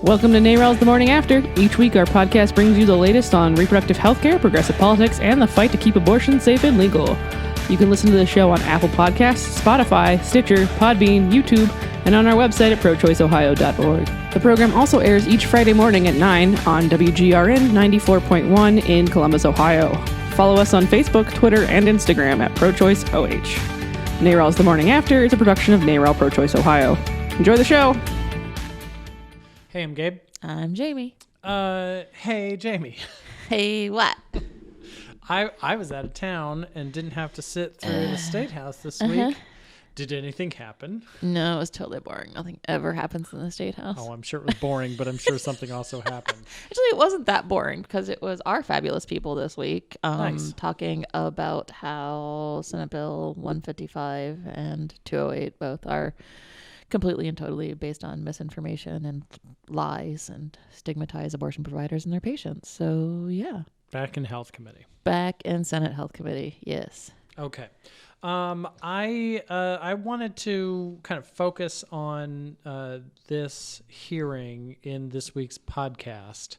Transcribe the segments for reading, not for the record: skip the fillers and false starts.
Welcome to NARAL's The Morning After. Each week, our podcast brings you the latest on reproductive health care, progressive politics, and the fight to keep abortion safe and legal. You can listen to the show on Apple Podcasts, Spotify, Stitcher, Podbean, YouTube, and on our website at prochoiceohio.org. The program also airs each Friday morning at 9 on WGRN 94.1 in Columbus, Ohio. Follow us on Facebook, Twitter, and Instagram at ProChoiceOH. NARAL's The Morning After is a production of NARAL Pro-Choice Ohio. Enjoy the show. Hey, I'm Gabe. I'm Jaime. Hey, Jaime. Hey, what? I was out of town and didn't have to sit through the State House this week. Did anything happen? No, it was totally boring. Nothing ever happens in the State House. Oh, I'm sure it was boring, but I'm sure something also happened. Actually, it wasn't that boring because it was our fabulous people this week Nice. talking about how Senate Bill 155 and 208 both are completely and totally based on misinformation and lies and stigmatize abortion providers and their patients. So, yeah. Back in Health Committee. Back in Senate Health Committee, yes. Okay. I wanted to kind of focus on this hearing in this week's podcast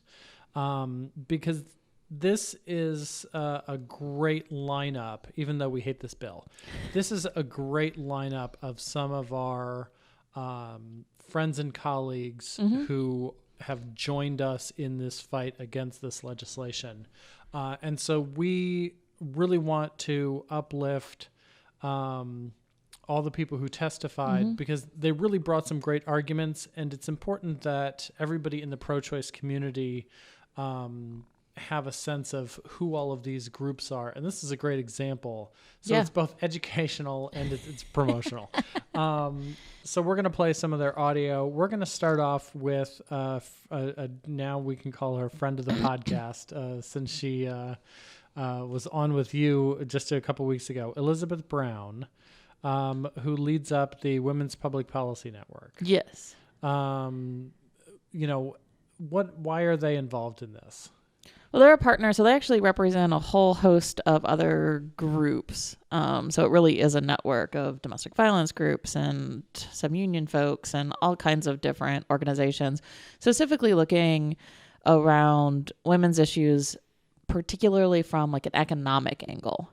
because this is a great lineup, even though we hate this bill. This is a great lineup of some of our friends and colleagues who have joined us in this fight against this legislation. And so we really want to uplift all the people who testified because they really brought some great arguments, and it's important that everybody in the pro-choice community have a sense of who all of these groups are. And this is a great example. So It's both educational and it's promotional. So we're going to play some of their audio. We're going to start off with now we can call her friend of the podcast since she was on with you just a couple weeks ago, Elizabeth Brown, who leads up the Women's Public Policy Network. Yes. Why are they involved in this? Well, they're a partner, so they actually represent a whole host of other groups. So it really is a network of domestic violence groups and some union folks and all kinds of different organizations, specifically looking around women's issues, particularly from like an economic angle.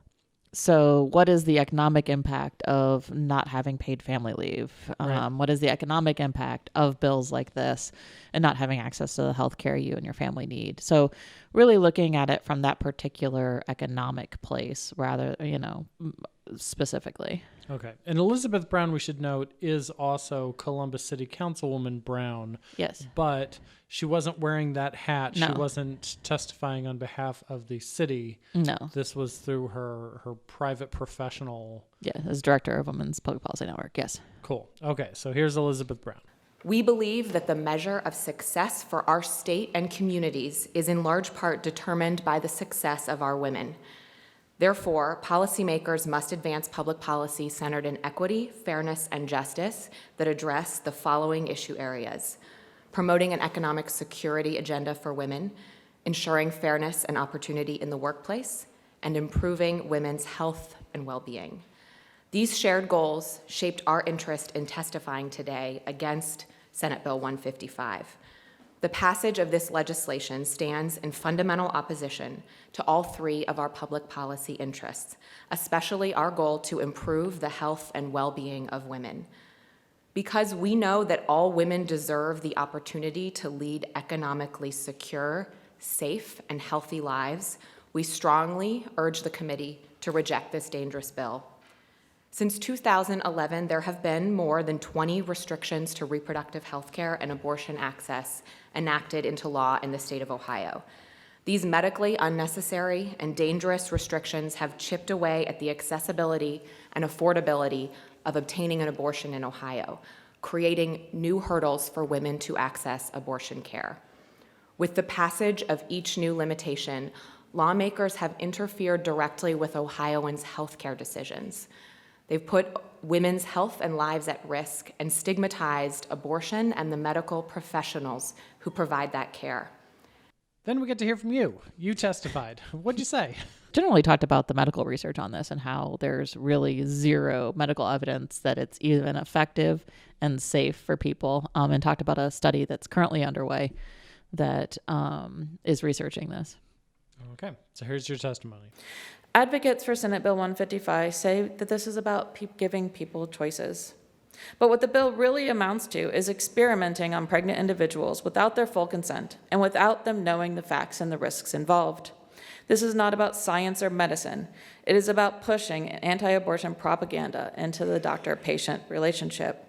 So what is the economic impact of not having paid family leave? Right. What is the economic impact of bills like this and not having access to the health care you and your family need? So really looking at it from that particular economic place rather, specifically. Okay. And Elizabeth Brown, we should note, is also Columbus City Councilwoman Brown. Yes. But she wasn't wearing that hat. No. She wasn't testifying on behalf of the city. No. This was through her private professional. Yeah, as director of Women's Public Policy Network. Yes. Cool. Okay. So here's Elizabeth Brown. We believe that the measure of success for our state and communities is in large part determined by the success of our women. Therefore, policymakers must advance public policy centered in equity, fairness, and justice that address the following issue areas: promoting an economic security agenda for women, ensuring fairness and opportunity in the workplace, and improving women's health and well-being. These shared goals shaped our interest in testifying today against Senate Bill 155. The passage of this legislation stands in fundamental opposition to all three of our public policy interests, especially our goal to improve the health and well-being of women. Because we know that all women deserve the opportunity to lead economically secure, safe, and healthy lives, we strongly urge the committee to reject this dangerous bill. Since 2011, there have been more than 20 restrictions to reproductive health care and abortion access enacted into law in the state of Ohio. These medically unnecessary and dangerous restrictions have chipped away at the accessibility and affordability of obtaining an abortion in Ohio, creating new hurdles for women to access abortion care. With the passage of each new limitation, lawmakers have interfered directly with Ohioans' healthcare decisions. They've put women's health and lives at risk and stigmatized abortion and the medical professionals who provide that care. Then we get to hear from you. You testified. What'd you say? Generally talked about the medical research on this and how there's really zero medical evidence that it's even effective and safe for people, and talked about a study that's currently underway that is researching this. Okay, so here's your testimony. Advocates for Senate Bill 155 say that this is about giving people choices. But what the bill really amounts to is experimenting on pregnant individuals without their full consent and without them knowing the facts and the risks involved. This is not about science or medicine. It is about pushing anti-abortion propaganda into the doctor-patient relationship.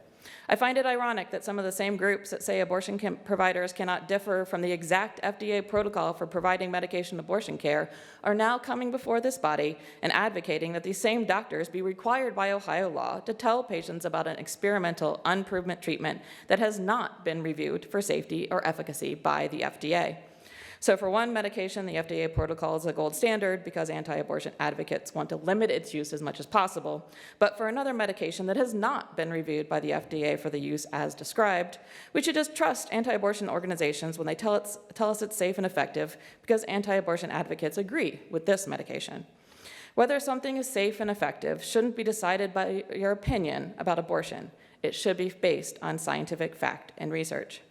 I find it ironic that some of the same groups that say abortion providers cannot differ from the exact FDA protocol for providing medication abortion care are now coming before this body and advocating that these same doctors be required by Ohio law to tell patients about an experimental, unproven treatment that has not been reviewed for safety or efficacy by the FDA. So for one medication, the FDA protocol is a gold standard because anti-abortion advocates want to limit its use as much as possible. But for another medication that has not been reviewed by the FDA for the use as described, we should just trust anti-abortion organizations when they tell us it's safe and effective because anti-abortion advocates agree with this medication. Whether something is safe and effective shouldn't be decided by your opinion about abortion. It should be based on scientific fact and research.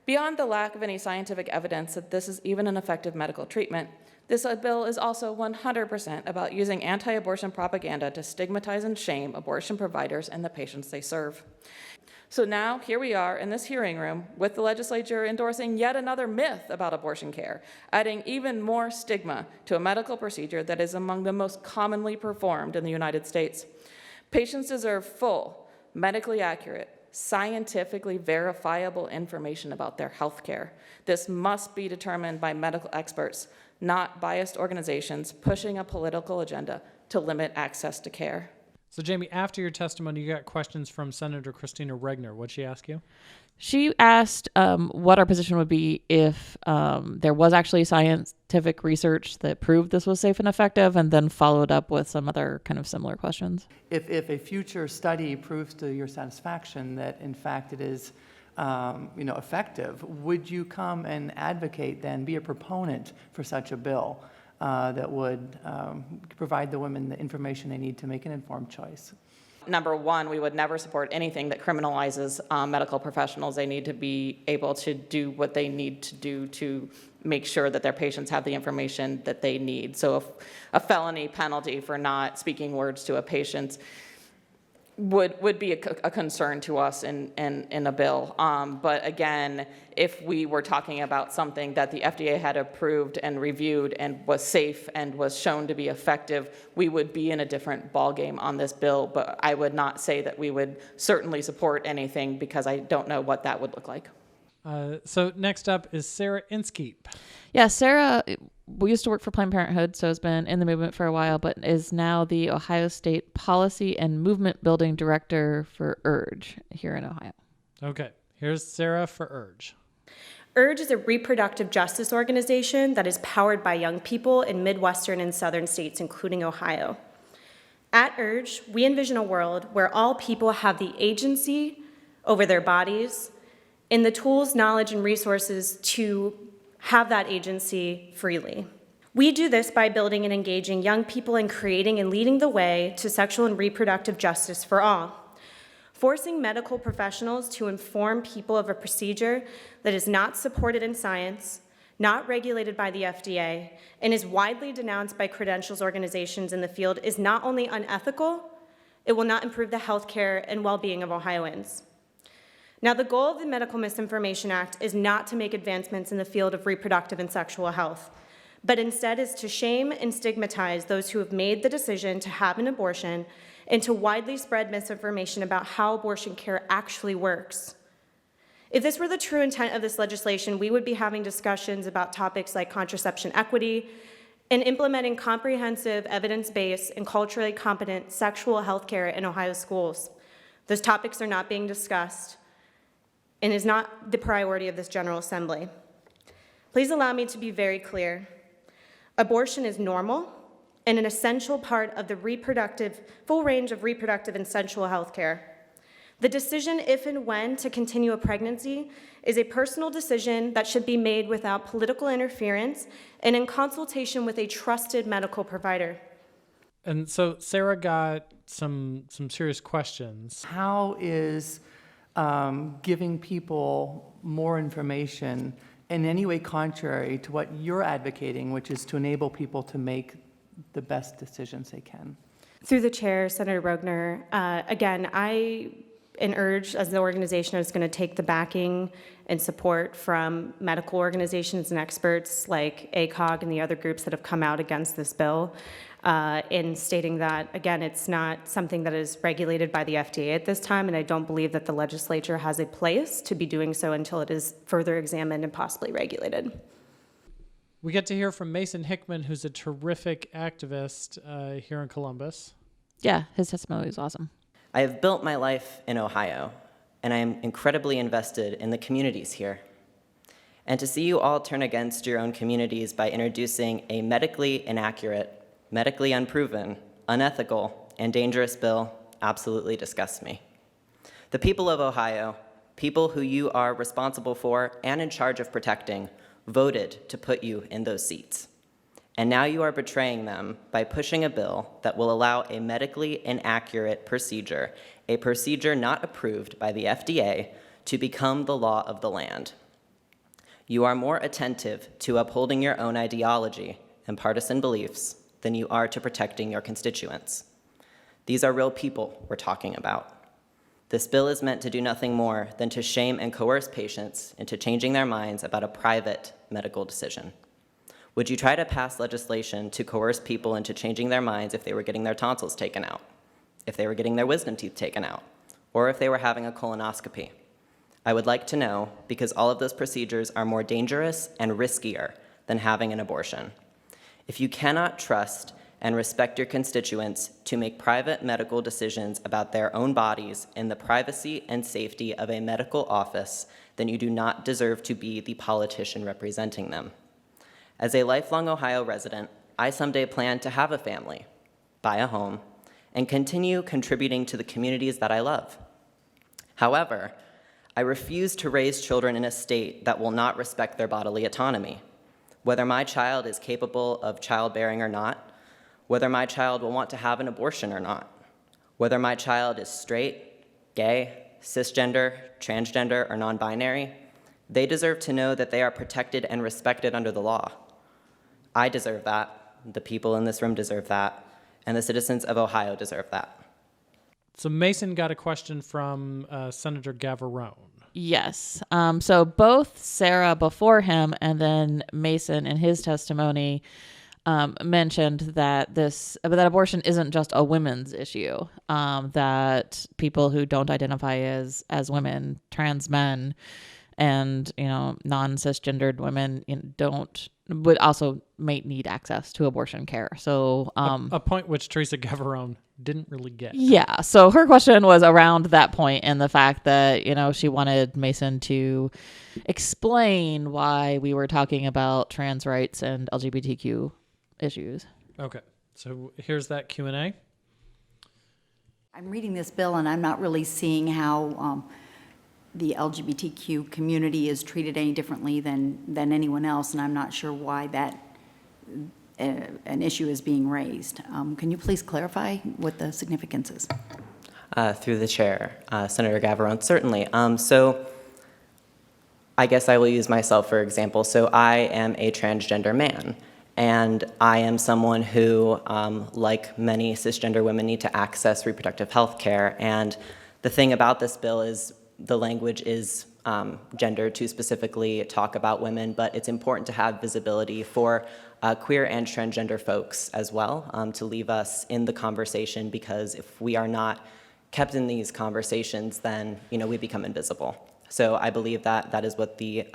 Beyond the lack of any scientific evidence that this is even an effective medical treatment, this bill is also 100% about using anti-abortion propaganda to stigmatize and shame abortion providers and the patients they serve. So now, here we are in this hearing room with the legislature endorsing yet another myth about abortion care, adding even more stigma to a medical procedure that is among the most commonly performed in the United States. Patients deserve full, medically accurate, scientifically verifiable information about their health care. This must be determined by medical experts, not biased organizations pushing a political agenda to limit access to care. So Jamie, after your testimony, you got questions from Senator Christina Regner. What'd she ask you? She asked what our position would be if there was actually scientific research that proved this was safe and effective, and then followed up with some other kind of similar questions. If a future study proves to your satisfaction that, in fact, it is effective, would you come and advocate then, be a proponent for such a bill that would provide the women the information they need to make an informed choice? Number one, we would never support anything that criminalizes medical professionals. They need to be able to do what they need to do to make sure that their patients have the information that they need. So a felony penalty for not speaking words to a patient would be a concern to us in a bill. But again, if we were talking about something that the FDA had approved and reviewed and was safe and was shown to be effective, we would be in a different ballgame on this bill. But I would not say that we would certainly support anything because I don't know what that would look like. So next up is Sarah Inskeep. Yeah, Sarah, we used to work for Planned Parenthood, so has been in the movement for a while, but is now the Ohio State Policy and Movement Building Director for URGE here in Ohio. Okay, here's Sarah for URGE. URGE is a reproductive justice organization that is powered by young people in Midwestern and Southern states, including Ohio. At URGE, we envision a world where all people have the agency over their bodies and the tools, knowledge, and resources to have that agency freely. We do this by building and engaging young people in creating and leading the way to sexual and reproductive justice for all. Forcing medical professionals to inform people of a procedure that is not supported in science, not regulated by the FDA, and is widely denounced by credentials organizations in the field is not only unethical, it will not improve the health care and well-being of Ohioans. Now, the goal of the Medical Misinformation Act is not to make advancements in the field of reproductive and sexual health, but instead is to shame and stigmatize those who have made the decision to have an abortion and to widely spread misinformation about how abortion care actually works. If this were the true intent of this legislation, we would be having discussions about topics like contraception equity and implementing comprehensive, evidence-based, and culturally competent sexual health care in Ohio schools. Those topics are not being discussed and is not the priority of this General Assembly. Please allow me to be very clear. Abortion is normal and an essential part of the full range of reproductive and sexual health care. The decision if and when to continue a pregnancy is a personal decision that should be made without political interference and in consultation with a trusted medical provider. And so Sarah got some serious questions. How is giving people more information in any way contrary to what you're advocating, which is to enable people to make the best decisions they can? Through the chair, Senator Rogner, again, I urge, as the organization, is going to take the backing and support from medical organizations and experts like ACOG and the other groups that have come out against this bill in stating that, again, it's not something that is regulated by the FDA at this time, and I don't believe that the legislature has a place to be doing so until it is further examined and possibly regulated. We get to hear from Mason Hickman, who's a terrific activist here in Columbus. Yeah, his testimony was awesome. I have built my life in Ohio, and I am incredibly invested in the communities here. And to see you all turn against your own communities by introducing a medically inaccurate, medically unproven, unethical, and dangerous bill absolutely disgusts me. The people of Ohio, people who you are responsible for and in charge of protecting, voted to put you in those seats. And now you are betraying them by pushing a bill that will allow a medically inaccurate procedure, a procedure not approved by the FDA, to become the law of the land. You are more attentive to upholding your own ideology and partisan beliefs than you are to protecting your constituents. These are real people we're talking about. This bill is meant to do nothing more than to shame and coerce patients into changing their minds about a private medical decision. Would you try to pass legislation to coerce people into changing their minds if they were getting their tonsils taken out, if they were getting their wisdom teeth taken out, or if they were having a colonoscopy? I would like to know, because all of those procedures are more dangerous and riskier than having an abortion. If you cannot trust and respect your constituents to make private medical decisions about their own bodies in the privacy and safety of a medical office, then you do not deserve to be the politician representing them. As a lifelong Ohio resident, I someday plan to have a family, buy a home, and continue contributing to the communities that I love. However, I refuse to raise children in a state that will not respect their bodily autonomy. Whether my child is capable of childbearing or not, whether my child will want to have an abortion or not, whether my child is straight, gay, cisgender, transgender, or non-binary, they deserve to know that they are protected and respected under the law. I deserve that, the people in this room deserve that, and the citizens of Ohio deserve that. So Mason got a question from Senator Gavarone. Yes. So both Sarah before him and then Mason in his testimony mentioned that that abortion isn't just a women's issue, that people who don't identify as women, trans men, and non-cisgendered women would also may need access to abortion care. So a point which Teresa Gavarone didn't really get. Yeah. So her question was around that point and the fact that she wanted Mason to explain why we were talking about trans rights and LGBTQ issues. Okay. So here's that Q&A. I'm reading this bill and I'm not really seeing how the LGBTQ community is treated any differently than anyone else, and I'm not sure why that an issue is being raised. Can you please clarify what the significance is? Through the chair, Senator Gavarone, certainly. So I guess I will use myself for example. So I am a transgender man, and I am someone who, like many cisgender women, need to access reproductive health care. And the thing about this bill is the language is gendered to specifically talk about women, but it's important to have visibility for queer and transgender folks as well, to leave us in the conversation, because if we are not kept in these conversations, then we become invisible. So I believe that that is what the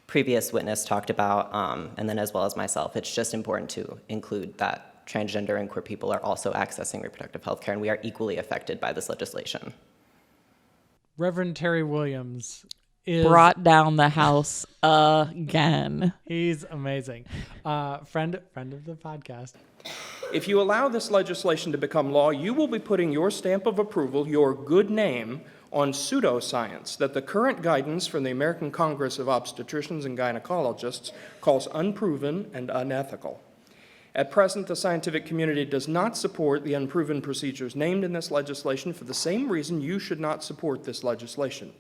previous witness talked about, and then as well as myself, it's just important to include that transgender and queer people are also accessing reproductive health care, and we are equally affected by this legislation. Reverend Terry Williams is brought down the house again. He's amazing. Friend of the podcast. If you allow this legislation to become law, you will be putting your stamp of approval, your good name, on pseudoscience that the current guidance from the American Congress of Obstetricians and Gynecologists calls unproven and unethical. At present, the scientific community does not support the unproven procedures named in this legislation for the same reason you should not support this legislation.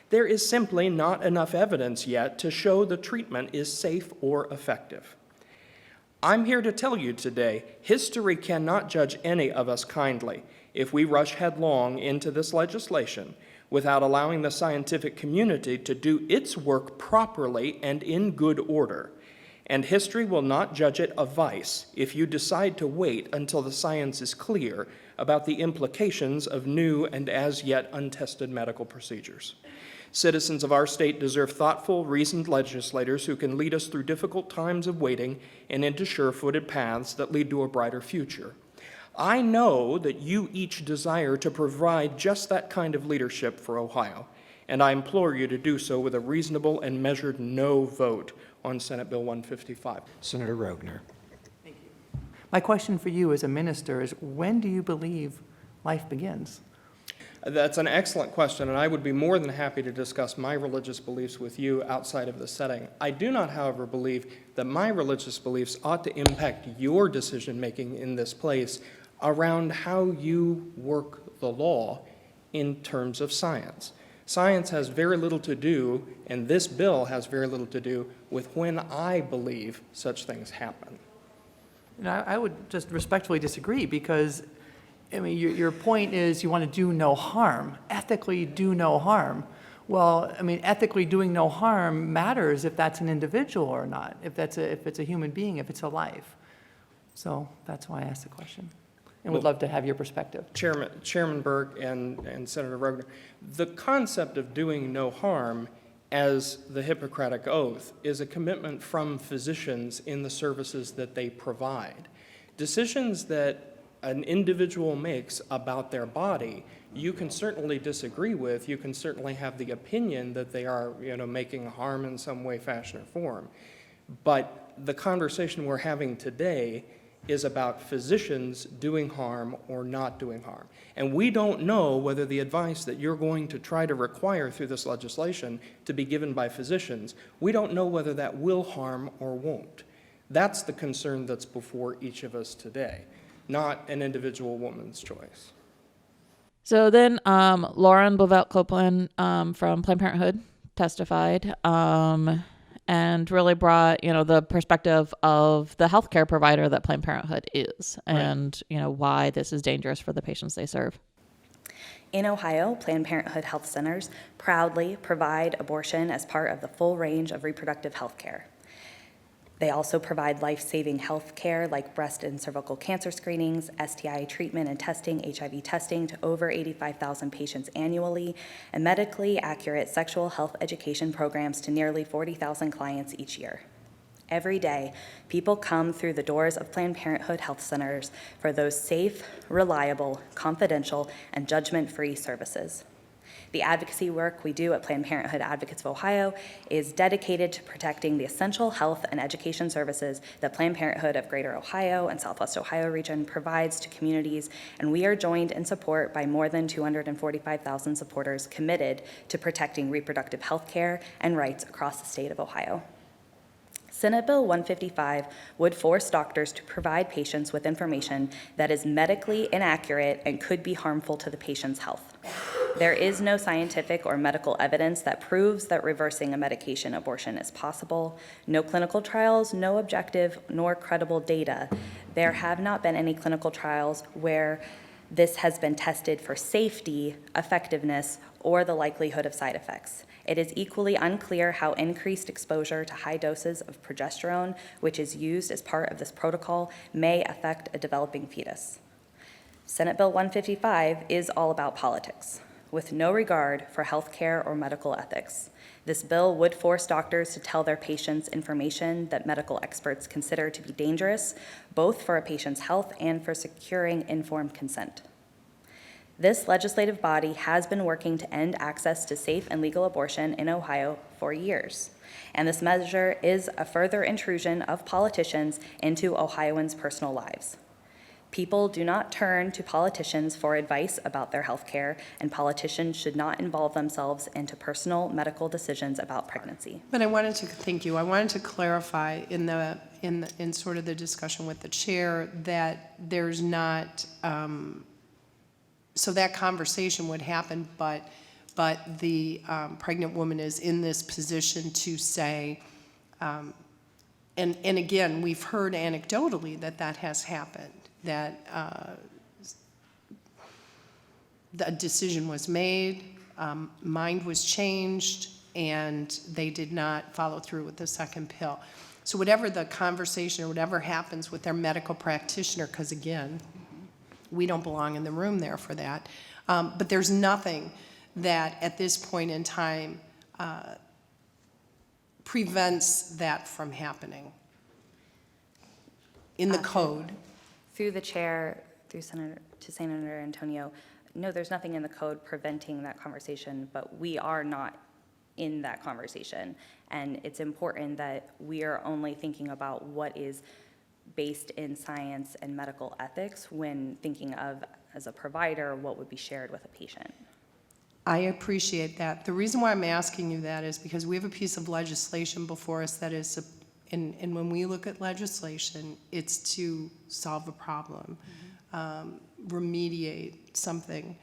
There is simply not enough evidence yet to show the treatment is safe or effective. I'm here to tell you today, history cannot judge any of us kindly if we rush headlong into this legislation without allowing the scientific community to do its work properly and in good order. And history will not judge it a vice if you decide to wait until the science is clear about the implications of new and as yet untested medical procedures. Citizens of our state deserve thoughtful, reasoned legislators who can lead us through difficult times of waiting and into sure-footed paths that lead to a brighter future. I know that you each desire to provide just that kind of leadership for Ohio, and I implore you to do so with a reasonable and measured no vote on Senate Bill 155. Senator Rogner. Thank you. My question for you as a minister is, when do you believe life begins? That's an excellent question, and I would be more than happy to discuss my religious beliefs with you outside of the setting. I do not, however, believe that my religious beliefs ought to impact your decision-making in this place around how you work the law in terms of science. Science has very little to do, and this bill has very little to do, with when I believe such things happen. And I would just respectfully disagree, because I mean, your point is you want to do no harm, ethically do no harm. Well, I mean, ethically doing no harm matters if that's an individual or not, if it's a human being, if it's a life. So that's why I asked the question, and would love to have your perspective. Chairman Burke and Senator Rogner, the concept of doing no harm as the Hippocratic Oath is a commitment from physicians in the services that they provide. Decisions that an individual makes about their body, you can certainly disagree with. You can certainly have the opinion that they are, making harm in some way, fashion, or form. But the conversation we're having today is about physicians doing harm or not doing harm. And we don't know whether the advice that you're going to try to require through this legislation to be given by physicians, we don't know whether that will harm or won't. That's the concern that's before each of us today, not an individual woman's choice. So then Lauren BLAUVELT-COPELIN from Planned Parenthood testified and really brought, the perspective of the healthcare provider that Planned Parenthood is, and, why this is dangerous for the patients they serve. In Ohio, Planned Parenthood health centers proudly provide abortion as part of the full range of reproductive health care. They also provide life-saving health care like breast and cervical cancer screenings, STI treatment and testing, HIV testing to over 85,000 patients annually, and medically accurate sexual health education programs to nearly 40,000 clients each year. Every day, people come through the doors of Planned Parenthood health centers for those safe, reliable, confidential, and judgment-free services. The advocacy work we do at Planned Parenthood Advocates of Ohio is dedicated to protecting the essential health and education services that Planned Parenthood of Greater Ohio and Southwest Ohio region provides to communities, and we are joined in support by more than 245,000 supporters committed to protecting reproductive health care and rights across the state of Ohio. Senate Bill 155 would force doctors to provide patients with information that is medically inaccurate and could be harmful to the patient's health. There is no scientific or medical evidence that proves that reversing a medication abortion is possible. No clinical trials, no objective nor credible data. There have not been any clinical trials where this has been tested for safety, effectiveness, or the likelihood of side effects. It is equally unclear how increased exposure to high doses of progesterone, which is used as part of this protocol, may affect a developing fetus. Senate Bill 155 is all about politics, with no regard for health care or medical ethics. This bill would force doctors to tell their patients information that medical experts consider to be dangerous, both for a patient's health and for securing informed consent. This legislative body has been working to end access to safe and legal abortion in Ohio for years, and this measure is a further intrusion of politicians into Ohioans' personal lives. People do not turn to politicians for advice about their health care, and politicians should not involve themselves into personal medical decisions about pregnancy. But I wanted to, thank you, I wanted to clarify in sort of the discussion with the chair that there's not, so that conversation would happen, but the pregnant woman is in this position to say, and again, we've heard anecdotally that has happened, that the decision was made, mind was changed, and they did not follow through with the second pill. So whatever the conversation or whatever happens with their medical practitioner, because again, we don't belong in the room there for that, but there's nothing that at this point in time prevents that from happening in the code. Through the chair, through Senator Antonio, no, there's nothing in the code preventing that conversation, but we are not in that conversation. And it's important that we are only thinking about what is based in science and medical ethics when thinking of, as a provider, what would be shared with a patient. I appreciate that. The reason why I'm asking you that is because we have a piece of legislation before us that is, and when we look at legislation, it's to solve a problem, remediate something,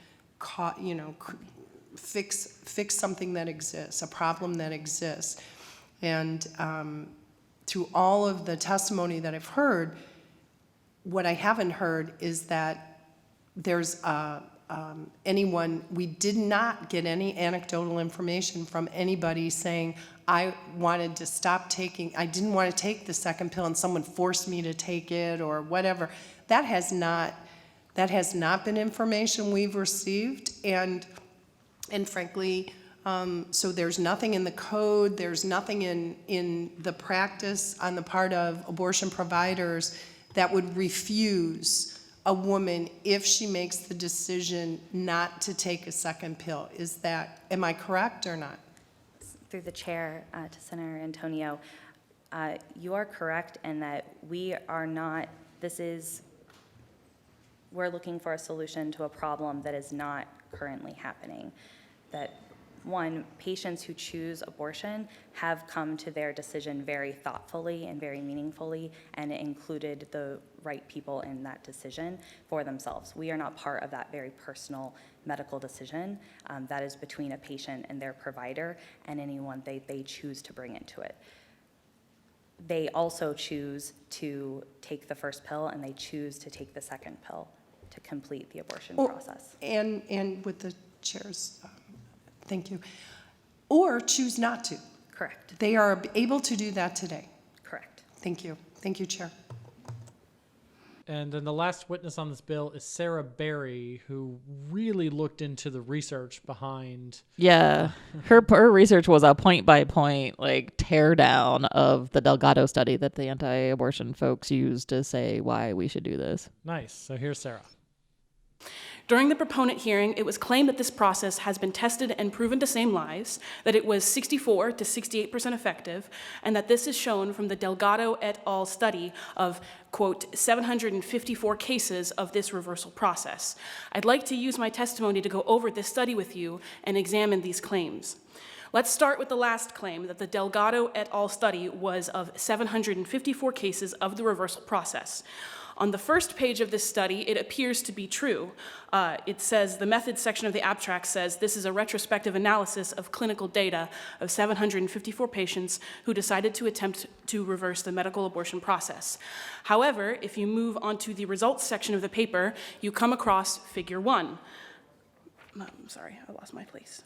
fix something that exists, a problem that exists. And through all of the testimony that I've heard, what I haven't heard is that there's we did not get any anecdotal information from anybody saying, I wanted to stop taking, I didn't want to take the second pill and someone forced me to take it or whatever. That has not been information we've received, and frankly, so there's nothing in the code, there's nothing in the practice on the part of abortion providers that would refuse a woman if she makes the decision not to take a second pill. Am I correct or not? Through the chair to Senator Antonio, you are correct in that we are not, we're looking for a solution to a problem that is not currently happening. That one, patients who choose abortion have come to their decision very thoughtfully and very meaningfully, and it included the right people in that decision for themselves. We are not part of that very personal medical decision. That is between a patient and their provider and anyone they choose to bring into it. They also choose to take the first pill, and they choose to take the second pill to complete the abortion process. And with the chair's, thank you, or choose not to. Correct. They are able to do that today. Correct. Thank you. Thank you, Chair. And then the last witness on this bill is Sarah Berry, who really looked into the research behind. Yeah, her research was a point-by-point tear down of the Delgado study that the anti-abortion folks used to say why we should do this. Nice. So here's Sarah. During the proponent hearing, it was claimed that this process has been tested and proven to save lives, that it was 64 to 68% effective, and that this is shown from the Delgado et al. Study of, quote, 754 cases of this reversal process. I'd like to use my testimony to go over this study with you and examine these claims. Let's start with the last claim, that the Delgado et al. Study was of 754 cases of the reversal process. On the first page of this study, it appears to be true. It says, the methods section of the abstract says, this is a retrospective analysis of clinical data of 754 patients who decided to attempt to reverse the medical abortion process. However, if you move on to the results section of the paper, you come across figure 1. Sorry, I lost my place.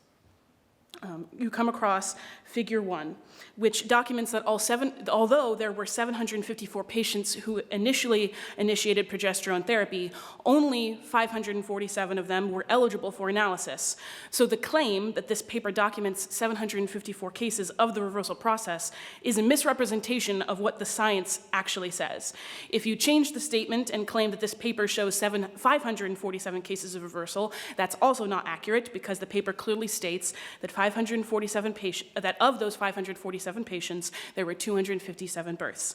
You come across figure 1, which documents that although there were 754 patients who initially initiated progesterone therapy, only 547 of them were eligible for analysis. So the claim that this paper documents 754 cases of the reversal process is a misrepresentation of what the science actually says. If you change the statement and claim that this paper shows 547 cases of reversal, that's also not accurate, because the paper clearly states that that of those 547 patients, there were 257 births.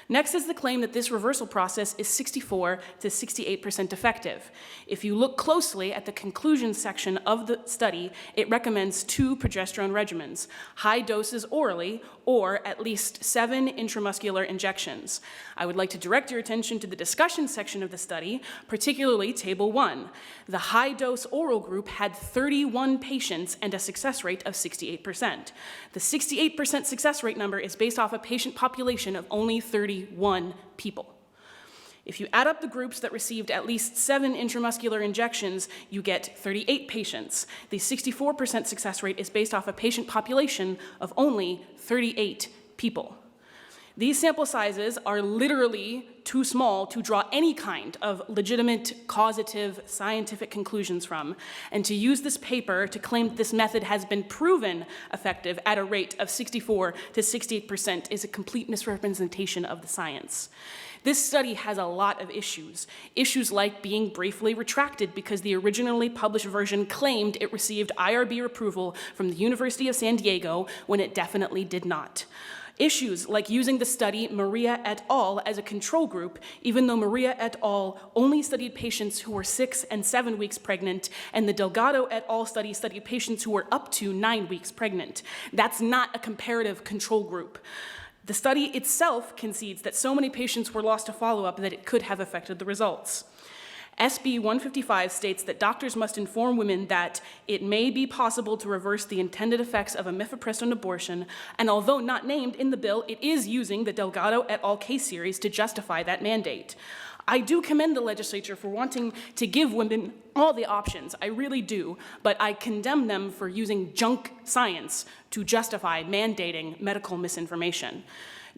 Next is the claim that this reversal process is 64 to 68% effective. If you look closely at the conclusion section of the study, it recommends 2 progesterone regimens, high doses orally or at least 7 intramuscular injections. I would like to direct your attention to the discussion section of the study, particularly Table 1. The high-dose oral group had 31 patients and a success rate of 68%. The 68% success rate number is based off a patient population of only 31 people. If you add up the groups that received at least 7 intramuscular injections, you get 38 patients. The 64% success rate is based off a patient population of only 38 people. These sample sizes are literally too small to draw any kind of legitimate, causative, scientific conclusions from, and to use this paper to claim that this method has been proven effective at a rate of 64 to 68% is a complete misrepresentation of the science. This study has a lot of issues. Issues like being briefly retracted because the originally published version claimed it received IRB approval from the University of San Diego when it definitely did not. Issues like using the study Maria et al. As a control group, even though Maria et al. Only studied patients who were 6 and 7 weeks pregnant, and the Delgado et al. Studied patients who were up to 9 weeks pregnant. That's not a comparative control group. The study itself concedes that so many patients were lost to follow-up that it could have affected the results. SB 155 states that doctors must inform women that it may be possible to reverse the intended effects of a mifepristone abortion, and although not named in the bill, it is using the Delgado et al. Case series to justify that mandate. I do commend the legislature for wanting to give women all the options, I really do, but I condemn them for using junk science to justify mandating medical misinformation.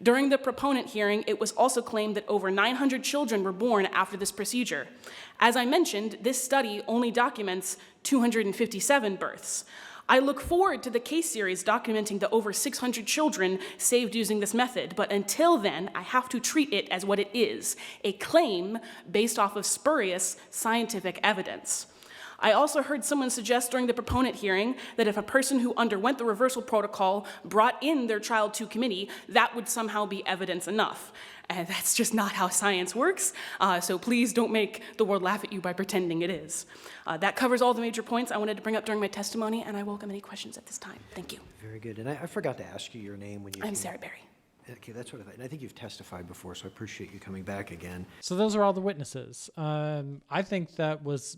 During the proponent hearing, it was also claimed that over 900 children were born after this procedure. As I mentioned, this study only documents 257 births. I look forward to the case series documenting the over 600 children saved using this method, but until then, I have to treat it as what it is, a claim based off of spurious scientific evidence. I also heard someone suggest during the proponent hearing that if a person who underwent the reversal protocol brought in their child to committee, that would somehow be evidence enough. And that's just not how science works, so please don't make the world laugh at you by pretending it is. That covers all the major points I wanted to bring up during my testimony, and I welcome any questions at this time. Thank you. Very good. And I forgot to ask you your name when you I'm Sarah Berry. Okay, that's what I thought. And I think you've testified before, so I appreciate you coming back again. So those are all the witnesses. I think that was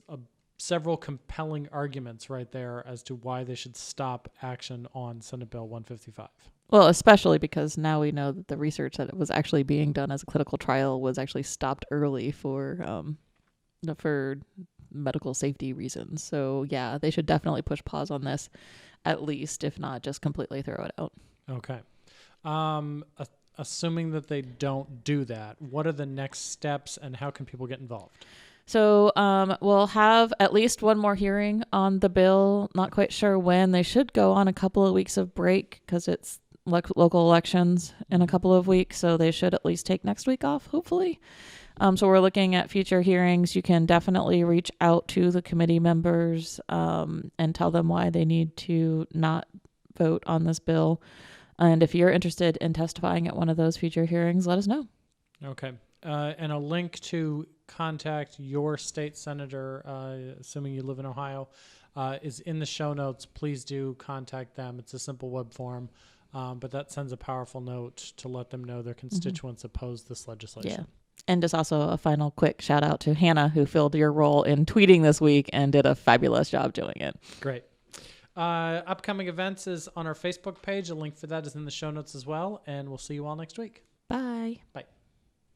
several compelling arguments right there as to why they should stop action on Senate Bill 155. Well, especially because now we know that the research that was actually being done as a clinical trial was actually stopped early for medical safety reasons. So yeah, they should definitely push pause on this, at least, if not just completely throw it out. Okay. Assuming that they don't do that, what are the next steps and how can people get involved? So we'll have at least one more hearing on the bill. Not quite sure when. They should go on a couple of weeks of break because it's local elections in a couple of weeks. So they should at least take next week off, hopefully. So we're looking at future hearings. You can definitely reach out to the committee members and tell them why they need to not vote on this bill. And if you're interested in testifying at one of those future hearings, let us know. Okay. And a link to contact your state senator, assuming you live in Ohio, is in the show notes. Please do contact them. It's a simple web form, but that sends a powerful note to let them know their constituents oppose this legislation. Yeah. And just also a final quick shout out to Hannah, who filled your role in tweeting this week and did a fabulous job doing it. Great. Upcoming events is on our Facebook page. A link for that is in the show notes as well. And we'll see you all next week. Bye. Bye.